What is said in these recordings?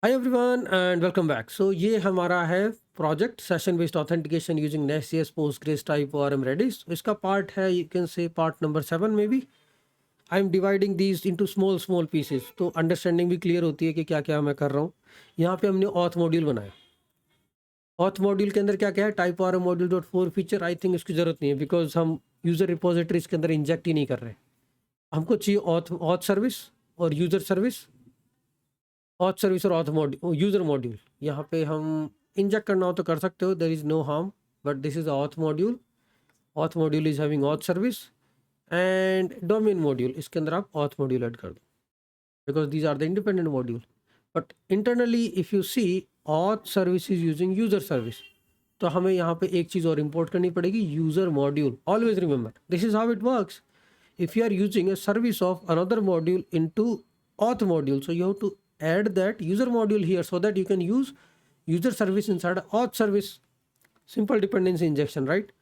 Hi everyone and welcome back. So ये हमारा है project session based authentication using नेस्ट.js पोस्टग्रेस टाइप ORM रेडिस। इसका पार्ट है, you can say part number 7 में भी। I am dividing these into small small pieces, तो understanding भी क्लियर होती है कि क्या क्या मैं कर रहा हूँ। यहाँ पे हमने ऑथ मॉड्यूल बनाया। ऑथ मॉड्यूल के अंदर क्या क्या है, type ORM module dot four feature. I think इसकी ज़रूरत नहीं है बिकॉज हम यूज़र रिपोजिटरी इसके अंदर इंजेक्ट ही नहीं कर रहे। हमको चाहिए ऑथ ऑथ सर्विस और यूज़र सर्विस। ऑथ सर्विस और ऑथ मॉड्यूल, यूजर मॉड्यूल यहाँ पे हम इंजेक्ट करना हो तो कर सकते हो, there is no harm, but this is auth module. Auth module is having auth service and domain module, इसके अंदर आप ऑथ मॉड्यूल ऐड कर दो because these are the independent module. But internally if you see auth service is using user service, तो हमें यहाँ पे एक चीज़ और इंपोर्ट करनी पड़ेगी, user module. Always remember this is how it works. if you are using a service of another module into auth module, so you have to add that user module here so that you can use user service inside auth service. Simple dependency injection, right?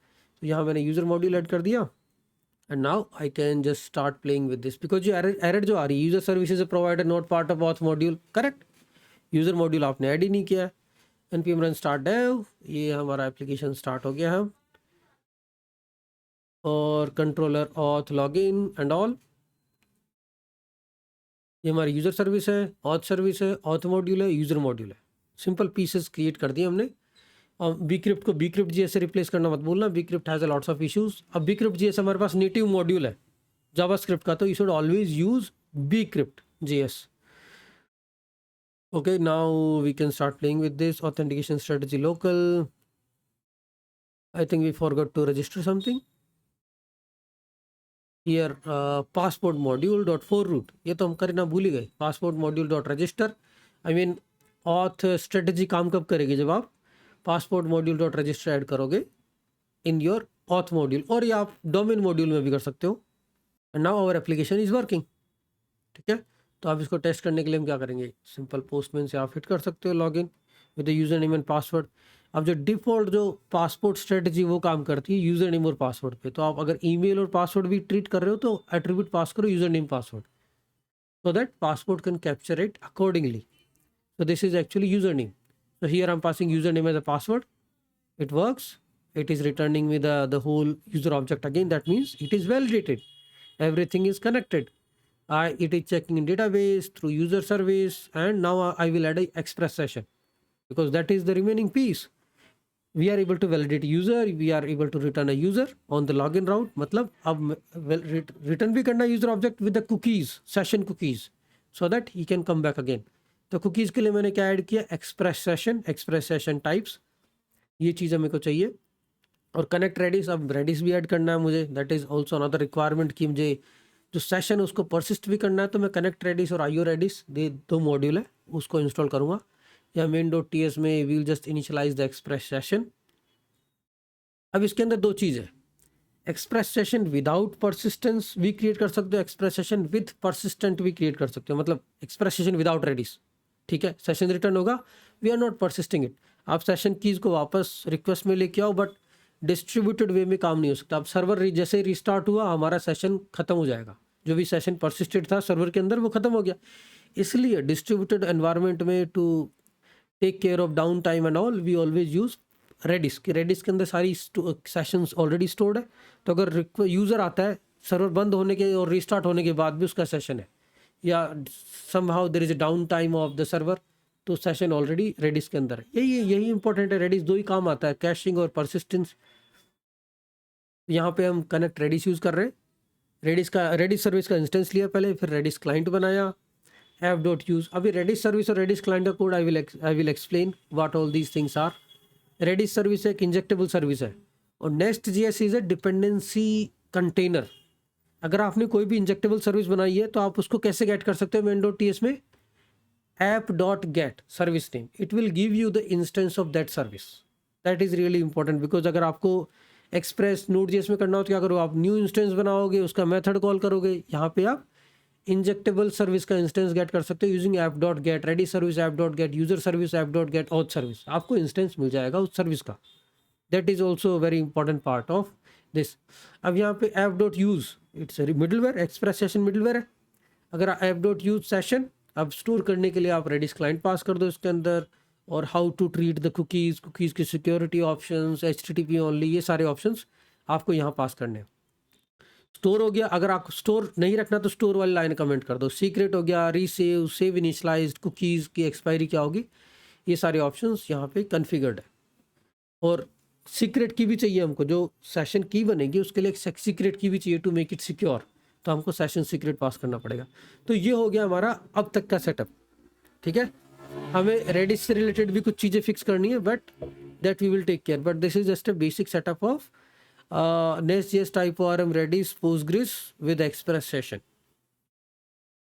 So यहाँ मैंने user module add कर दिया and now I can just start playing with this because जो error जो आ रही है, user service is a provider not part of auth module, correct? user module आपने add ही नहीं किया है। npm run start dev, ये हमारा application start हो गया है और controller auth login and all. ये हमारी यूज़र सर्विस है, ऑथ सर्विस है, ऑथ मॉड्यूल है, यूज़र मॉड्यूल है। सिंपल पीसेस क्रिएट कर दिए हमने। और बीक्रिप्ट को बीक्रिप्ट जीएस से रिप्लेस करना मत भूलना, bcrypt has a lots of issues. अब बीक्रिप्ट जीएस हमारे पास नेटिव मॉड्यूल है जावास्क्रिप्ट का, तो you should always use bcrypt JS. Okay, now we can start playing with this authentication strategy local. I think we forgot to register something here. Passport module dot for root, ये तो हम करना भूल ही गए। Passport module dot register, I mean auth strategy काम कब करेगी, जब आप passport module dot register add करोगे इन योर ऑथ मॉड्यूल, और ये आप डोमेन मॉड्यूल में भी कर सकते हो। And now our application is working. ठीक है, तो आप इसको टेस्ट करने के लिए हम क्या करेंगे, सिंपल पोस्टमैन से आप हिट कर सकते हो login with the user name and password. अब जो डिफ़ॉल्ट जो पासपोर्ट स्ट्रेटजी वो काम करती है यूज़र नेम और पासवर्ड पे, तो आप अगर ईमेल और पासवर्ड भी ट्रीट कर रहे हो तो एट्रीब्यूट पास करो user name password, so that passport can capture it accordingly. So this is actually username. So here I'm passing username as a password. It works. It is returning me the whole user object again. That means it is validated. Everything is connected. It is checking in database through user service, and now I will add a express session because that is the remaining piece. We are able to validate user, we are able to return a user on the login route। मतलब अब return भी करना user object with the cookies, session cookies, so that he can come back again। तो cookies के लिए मैंने क्या add किया, express session types, ये चीज़ मेरे को चाहिए। और कनेक्ट रेडिस, अब रेडिस भी ऐड करना है मुझे, that is also another requirement कि मुझे जो सेशन है उसको परसिस्ट भी करना है, तो मैं कनेक्ट रेडिस और IO रेडिस, दे दो मॉड्यूल है, उसको इंस्टॉल करूँगा। या main.ts में we'll just initialize the express session. अब इसके अंदर दो चीज़ है, एक्सप्रेस सेशन विदाउट परसिस्टेंस भी क्रिएट कर सकते हो, एक्सप्रेस सेशन विद परसिस्टेंट भी क्रिएट कर सकते हो। मतलब एक्सप्रेस सेशन विदाउट रेडिस, ठीक है, सेशन रिटर्न होगा, we are not persisting it. आप सेशन कीज को वापस रिक्वेस्ट में लेके आओ, बट डिस्ट्रीब्यूटेड वे में काम नहीं हो सकता। अब सर्वर जैसे रिस्टार्ट हुआ हमारा सेशन खत्म हो जाएगा, जो भी सेशन परसिस्टेड था सर्वर के अंदर वो खत्म हो गया। इसलिए डिस्ट्रीब्यूटेड एनवायरनमेंट में to take care of down time and all, we always use Redis. कि रेडिस के अंदर सारी सेशंस ऑलरेडी स्टोर्ड है, तो अगर यूज़र आता है सर्वर बंद होने के और रीस्टार्ट होने के बाद भी उसका सेशन है, या somehow there is a down time of the server, तो सेशन ऑलरेडी रेडिस के अंदर है। यही इंपॉर्टेंट है, रेडिस दो ही काम आता है, कैशिंग और परसिस्टेंस। यहाँ पे हम कनेक्ट रेडिस यूज़ कर रहे हैं। रेडिस सर्विस का इंस्टेंस लिया पहले, फिर रेडिस क्लाइंट बनाया, ऐप डॉट यूज। अभी रेडिस सर्विस और रेडिस क्लाइंट का code I will explain what all these things are. Redis service एक इंजेक्टेबल सर्विस है और NestJS is a dependency container. अगर आपने कोई भी इंजेक्टेबल सर्विस बनाई है तो आप उसको कैसे गेट कर सकते हो, main.ts में app dot gate service name, it will give you the instance of that service. That is really important because अगर आपको एक्सप्रेस Node.js में करना हो तो क्या करो, आप न्यू इंस्टेंस बनाओगे, उसका मेथड कॉल करोगे, यहाँ पे आप इंजेक्टेबल सर्विस का इंस्टेंस गेट कर सकते हो using app dot gate, ready service app dot gate, user service app dot gate, auth service, आपको इंस्टेंस मिल जाएगा उस सर्विस का। That is also very important part of this. अब यहाँ पे app dot use, it's middleware, express session middleware है। अगर app dot use session अब स्टोर करने के लिए आप रेडिस क्लाइंट पास कर दो इसके अंदर, और how to treat the cookies, cookies की सिक्योरिटी ऑप्शंस, HTTP ओनली, ये सारे ऑप्शंस आपको यहाँ पास करने हैं। स्टोर हो गया। अगर आपको स्टोर नहीं रखना तो स्टोर वाली लाइन कमेंट कर दो। सीक्रेट हो गया, रीसेव, सेव इनिशलाइज्ड, कुकीज़ की एक्सपायरी क्या होगी, ये सारे ऑप्शंस यहाँ पे कॉन्फ़िगर्ड है। और सीक्रेट की भी चाहिए हमको, जो सेशन की बनेगी उसके लिए एक सीक्रेट की भी चाहिए टू मेक इट सिक्योर, तो हमको सेशन सीक्रेट पास करना पड़ेगा। तो ये हो गया हमारा अब तक का सेटअप। ठीक है, हमें रेडिस से रिलेटेड भी कुछ चीज़ें फिक्स करनी है, but that we will take care, but this is just a basic setup of Nest.js, TypeORM, Redis, Postgres with Express session.